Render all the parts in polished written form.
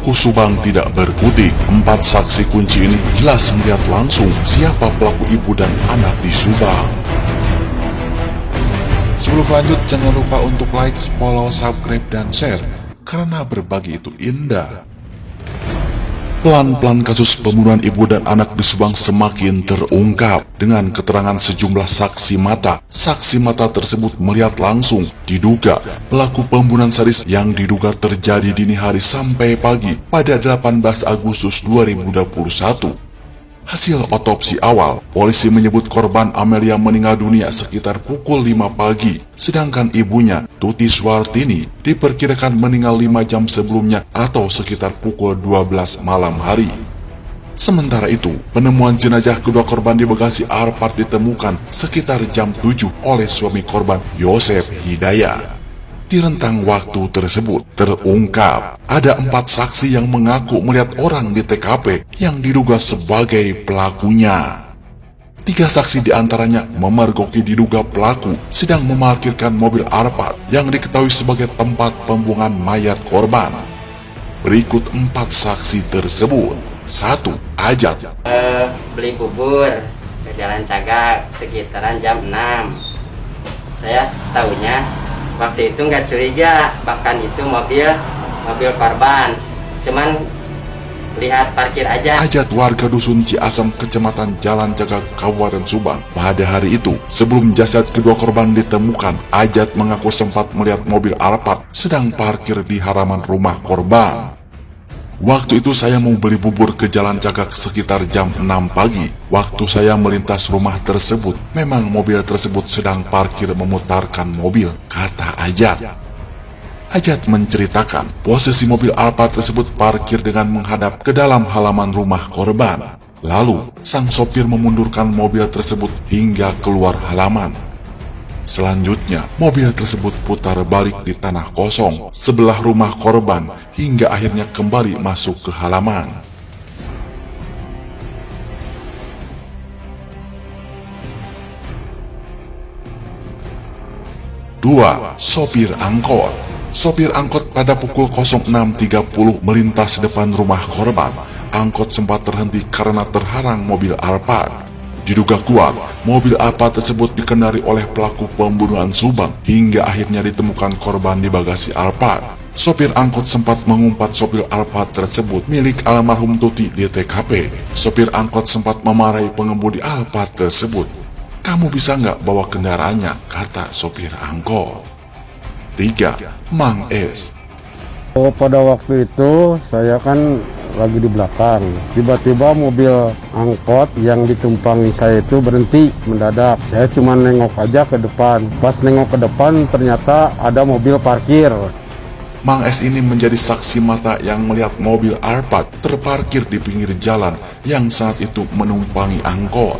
Pelaku Subang tidak berkutik. 4 saksi kunci ini jelas melihat langsung siapa pelaku ibu dan anak di Subang. Sebelum lanjut, jangan lupa untuk like, follow, subscribe, dan share, karena berbagi itu indah. Pelan-pelan kasus pembunuhan ibu dan anak di Subang semakin terungkap dengan keterangan sejumlah saksi mata. Saksi mata tersebut melihat langsung diduga pelaku pembunuhan sadis yang diduga terjadi dini hari sampai pagi pada 18 Agustus 2021. Hasil otopsi awal, polisi menyebut korban Amelia meninggal dunia sekitar pukul 5 pagi, sedangkan ibunya, Tuti Suwartini, diperkirakan meninggal 5 jam sebelumnya atau sekitar pukul 12 malam hari. Sementara itu, penemuan jenazah kedua korban di bagasi Alphard ditemukan sekitar jam 7 oleh suami korban, Yosef Hidayat. Di rentang waktu tersebut terungkap ada 4 saksi yang mengaku melihat orang di TKP yang diduga sebagai pelakunya. 3 saksi diantaranya memergoki diduga pelaku sedang memarkirkan mobil Alphard yang diketahui sebagai tempat pembuangan mayat korban. Berikut 4 saksi tersebut. 1. Ajat. Beli bubur ke Jalan Cagak sekitaran jam 6. Saya tahunya waktu itu nggak curiga, bahkan itu mobil korban, cuman lihat parkir aja. Ajat warga dusun Ciasem, kecamatan Jalan Cagak, Kabupaten Subang. Pada hari itu, sebelum jasad kedua korban ditemukan, Ajat mengaku sempat melihat mobil Alphard sedang parkir di halaman rumah korban. Waktu itu saya mau beli bubur ke Jalan Cagak sekitar jam 6 pagi. Waktu saya melintas rumah tersebut, memang mobil tersebut sedang parkir memutarkan mobil, kata Ajat. Ajat menceritakan, posisi mobil Alphard tersebut parkir dengan menghadap ke dalam halaman rumah korban. Lalu, sang sopir memundurkan mobil tersebut hingga keluar halaman. Selanjutnya, mobil tersebut putar balik di tanah kosong sebelah rumah korban hingga akhirnya kembali masuk ke halaman. Dua, sopir angkot. Sopir angkot pada pukul 06.30 melintas depan rumah korban. Angkot sempat terhenti karena terhalang mobil Alphard. Diduga kuat, mobil Alphard tersebut dikendarai oleh pelaku pembunuhan Subang hingga akhirnya ditemukan korban di bagasi Alphard. Sopir angkot sempat mengumpat sopir Alphard tersebut milik almarhum Tuti di TKP. Sopir angkot sempat memarahi pengemudi Alphard tersebut. "Kamu bisa nggak bawa kendaraannya?" kata sopir angkot. 3. Mang S. Pada waktu itu saya kan lagi di belakang, tiba-tiba mobil angkot yang ditumpangi saya itu berhenti mendadak. Saya cuma nengok aja ke depan. Pas nengok ke depan ternyata ada mobil parkir. Mang S ini menjadi saksi mata yang melihat mobil Alphard terparkir di pinggir jalan yang saat itu menumpangi angkot.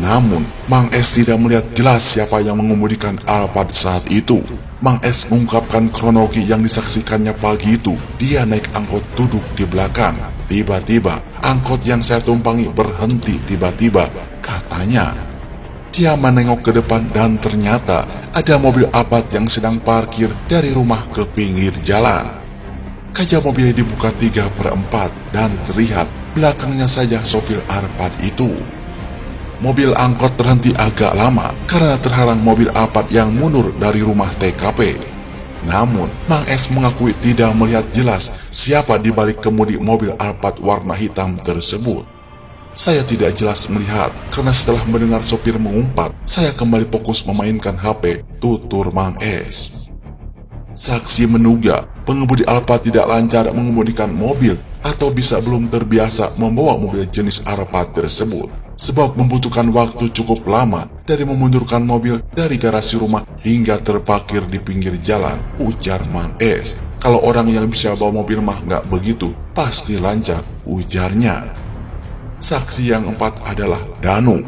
Namun, Mang S tidak melihat jelas siapa yang mengemudikan Alphard saat itu. Mang S mengungkapkan kronologi yang disaksikannya pagi itu. Dia naik angkot duduk di belakang. Tiba-tiba, angkot yang saya tumpangi berhenti tiba-tiba, katanya. Dia menengok ke depan dan ternyata ada mobil Alphard yang sedang parkir dari rumah ke pinggir jalan. Kaca mobilnya dibuka 3/4 dan terlihat belakangnya saja sopir Alphard itu. Mobil angkot terhenti agak lama karena terhalang mobil Alphard yang mundur dari rumah TKP. Namun, Mang S mengakui tidak melihat jelas siapa di balik kemudi mobil Alphard warna hitam tersebut. Saya tidak jelas melihat karena setelah mendengar sopir mengumpat, saya kembali fokus memainkan HP, tutur Mang S. Saksi menduga pengemudi Alphard tidak lancar mengemudikan mobil atau bisa belum terbiasa membawa mobil jenis Alphard tersebut. Sebab membutuhkan waktu cukup lama dari memundurkan mobil dari garasi rumah hingga terparkir di pinggir jalan, ujar Mang S. Kalau orang yang bisa bawa mobil mah nggak begitu, pasti lancar, ujarnya. Saksi yang 4 adalah Danu.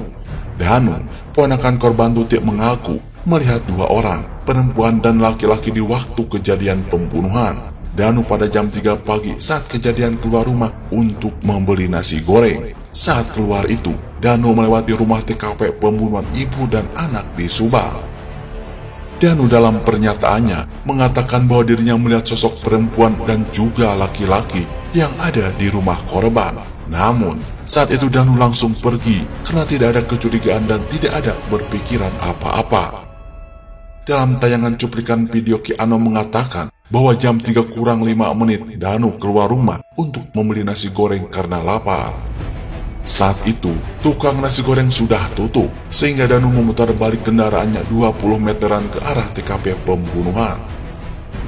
Danu, ponakan korban Tuti, mengaku melihat 2 orang, perempuan dan laki-laki di waktu kejadian pembunuhan. Danu pada jam 3 pagi saat kejadian keluar rumah untuk membeli nasi goreng. Saat keluar itu, Danu melewati rumah TKP pembunuhan ibu dan anak di Subang. Danu dalam pernyataannya mengatakan bahwa dirinya melihat sosok perempuan dan juga laki-laki yang ada di rumah korban. Namun, saat itu Danu langsung pergi karena tidak ada kecurigaan dan tidak ada berpikiran apa-apa. Dalam tayangan cuplikan video, Kiano mengatakan bahwa jam 3 kurang 5 menit Danu keluar rumah untuk membeli nasi goreng karena lapar. Saat itu, tukang nasi goreng sudah tutup, sehingga Danu memutar balik kendaraannya 20 meteran ke arah TKP pembunuhan.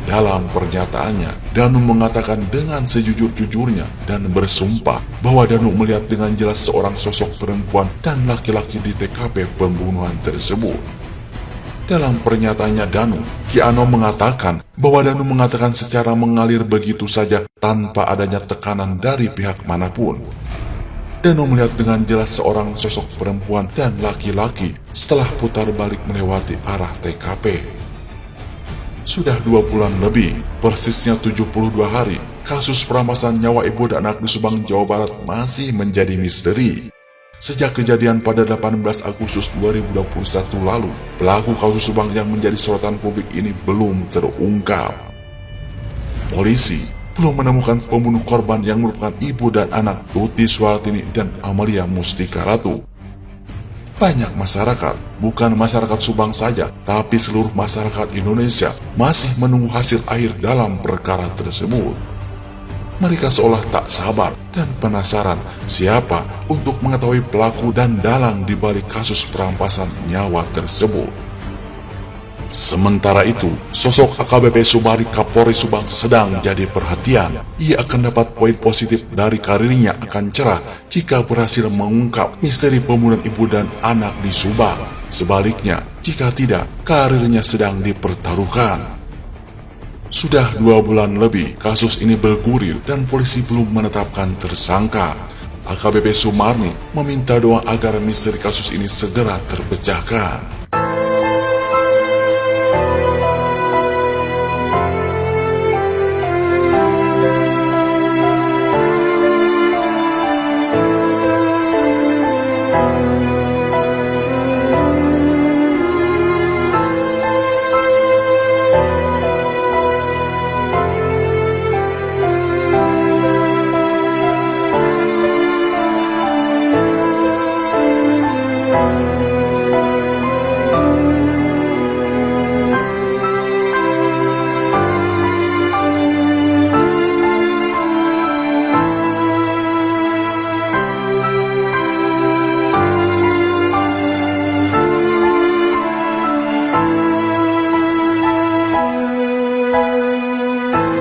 Dalam pernyataannya, Danu mengatakan dengan sejujur-jujurnya dan bersumpah bahwa Danu melihat dengan jelas seorang sosok perempuan dan laki-laki di TKP pembunuhan tersebut. Dalam pernyataannya Danu, Kiano mengatakan bahwa Danu mengatakan secara mengalir begitu saja tanpa adanya tekanan dari pihak manapun. Danu melihat dengan jelas seorang sosok perempuan dan laki-laki setelah putar balik melewati arah TKP. Sudah 2 bulan lebih, persisnya 72 hari, kasus perampasan nyawa ibu dan anak di Subang, Jawa Barat masih menjadi misteri. Sejak kejadian pada 18 Agustus 2021 lalu, pelaku kasus Subang yang menjadi sorotan publik ini belum terungkap. Polisi belum menemukan pembunuh korban yang merupakan ibu dan anak Tuti Suhartini dan Amalia Mustika Ratu. Banyak masyarakat, bukan masyarakat Subang saja, tapi seluruh masyarakat Indonesia masih menunggu hasil akhir dalam perkara tersebut. Mereka seolah tak sabar dan penasaran siapa untuk mengetahui pelaku dan dalang di balik kasus perampasan nyawa tersebut. Sementara itu, sosok AKBP Sumari Kapolri Subang sedang jadi perhatian. Ia akan dapat poin positif dari karirnya akan cerah jika berhasil mengungkap misteri pembunuhan ibu dan anak di Subang. Sebaliknya, jika tidak, karirnya sedang dipertaruhkan. Sudah 2 bulan lebih kasus ini bergulir dan polisi belum menetapkan tersangka. AKBP Sumarni meminta doa agar misteri kasus ini segera terpecahkan.